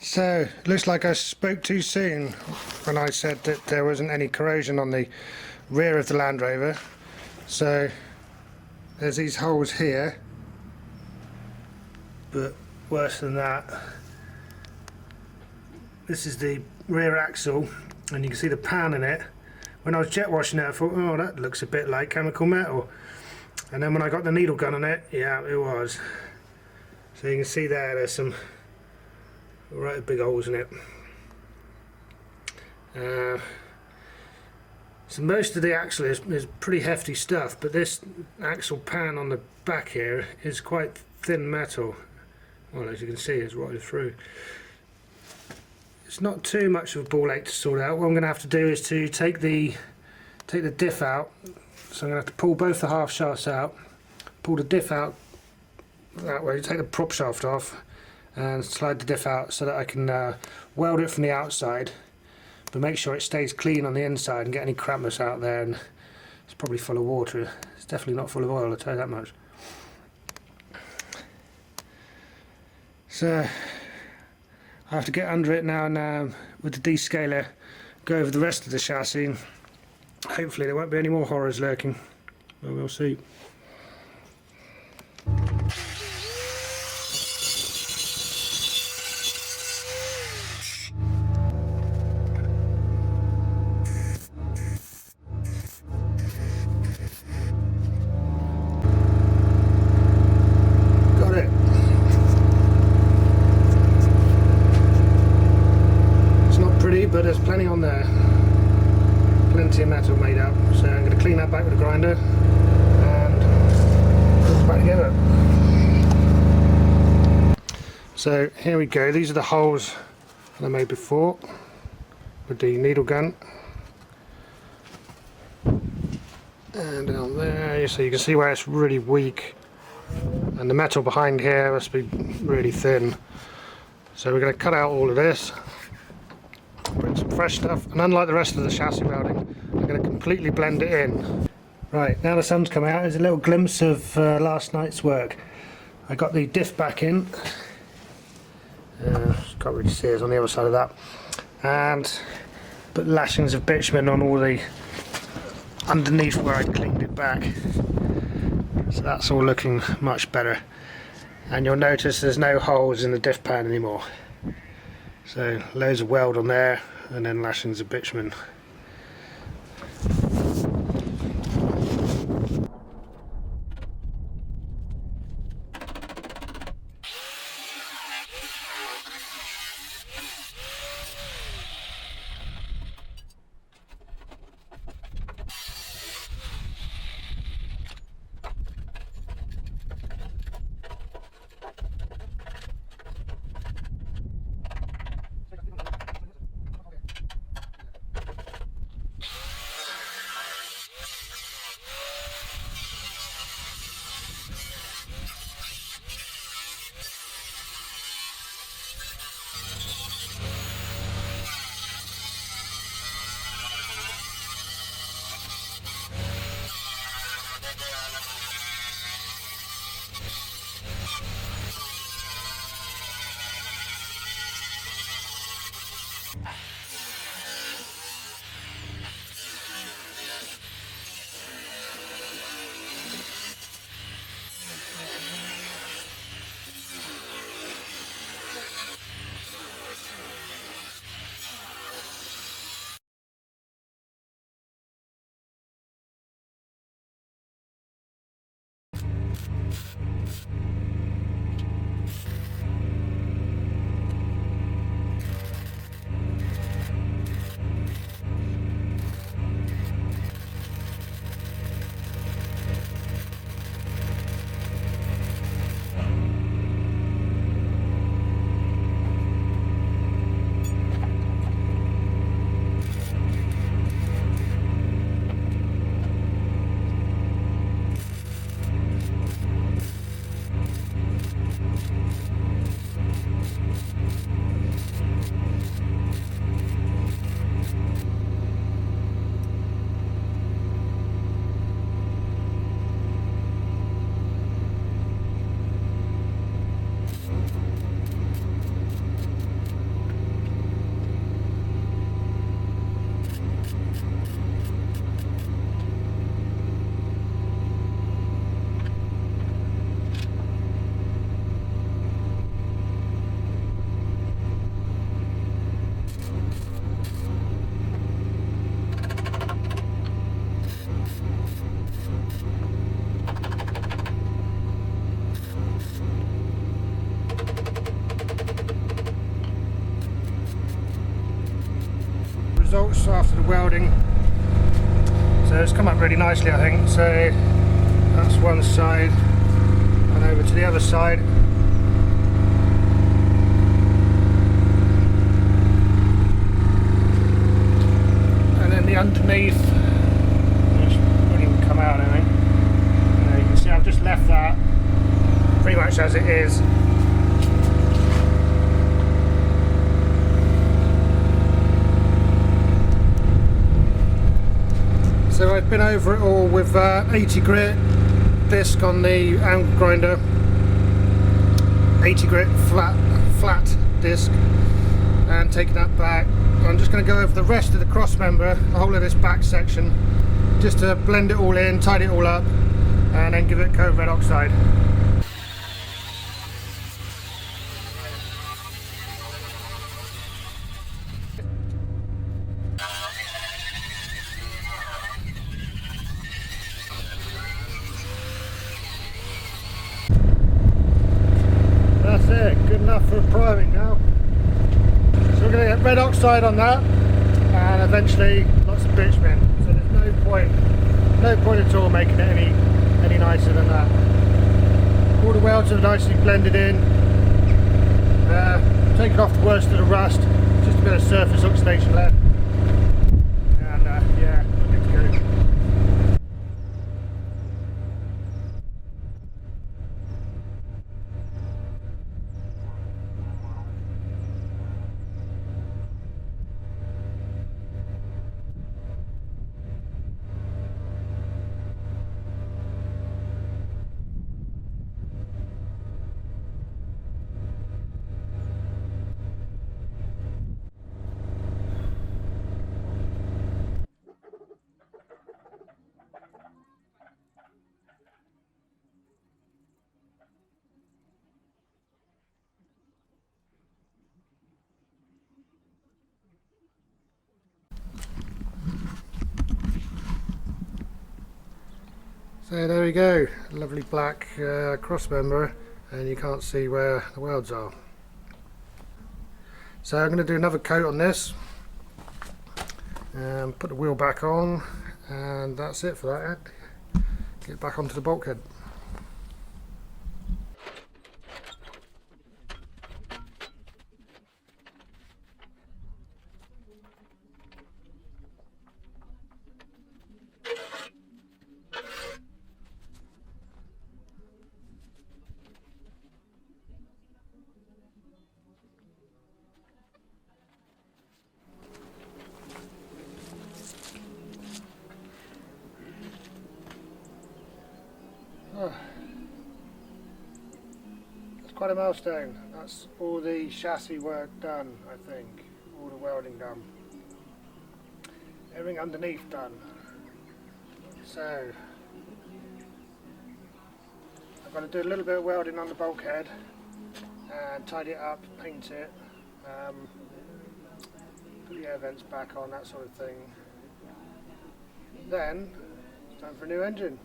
So, looks like I spoke too soon when I said that there wasn't any corrosion on the rear of the Land Rover. So, there's these holes here, but worse than that. This is the rear axle, and you can see the pan in it. When I was jet washing it, I thought, oh, that looks a bit like chemical metal. And then when I got the needle gun on it, yeah, it was. So you can see there's some right big holes in it. So most of the axle is pretty hefty stuff, but this axle pan on the back here is quite thin metal. Well, as you can see, it's right through. It's not too much of a ball ache to sort out. What I'm going to have to do is to take the diff out. So I'm going to have to pull both the half shafts out, pull the diff out that way, take the prop shaft off, and slide the diff out so that I can weld it from the outside, but make sure it stays clean on the inside and get any crampness out there. And it's probably full of water. It's definitely not full of oil, I'll tell you that much. So I have to get under it now and with the descaler go over the rest of the chassis. Hopefully there won't be any more horrors lurking, but we'll see. Got it. It's not pretty, but there's plenty on there. Plenty of metal made up, so I'm going to clean that back with a grinder and put it back together. So here we go, these are the holes that I made before with the needle gun, and down there, so you can see where it's really weak, and the metal behind here must be really thin. So we're going to cut out all of this, bring some fresh stuff, and unlike the rest of the chassis welding, I'm going to completely blend it in. Right, now the sun's come out, there's a little glimpse of last night's work. I got the diff back in, can't really see it on the other side of that, and put lashings of bitumen on all the underneath where I cleaned it back. So that's all looking much better, and you'll notice there's no holes in the diff pan anymore. So loads of weld on there, and then lashings of bitumen. results after the welding. So it's come up really nicely, I think. So that's one side, and over to the other side. And then the underneath, which wouldn't even come out, I think. You can see I've just left that pretty much as it is. So I've been over it all with 80 grit disc on the angle grinder, 80 grit flat disc, and taking that back. I'm just going to go over the rest of the cross member, the whole of this back section, just to blend it all in, tidy it all up, and then give it a coat of red oxide. That's it, good enough for priming now. So we're going to get red oxide on that, and eventually lots of bitumen. So there's no point at all making it any nicer than that. All the welds are nicely blended in. Taken off the worst of the rust, just a bit of surface oxidation left, and yeah, good to go. So there we go, lovely black cross member, and you can't see where the welds are. So I'm going to do another coat on this, and put the wheel back on, and that's it for that. Get back onto the bulkhead. It's quite a milestone. That's all the chassis work done, I think. All the welding done. Everything underneath done. So I've got to do a little bit of welding on the bulkhead and tidy it up, paint it, put the air vents back on, that sort of thing. Then, time for a new engine.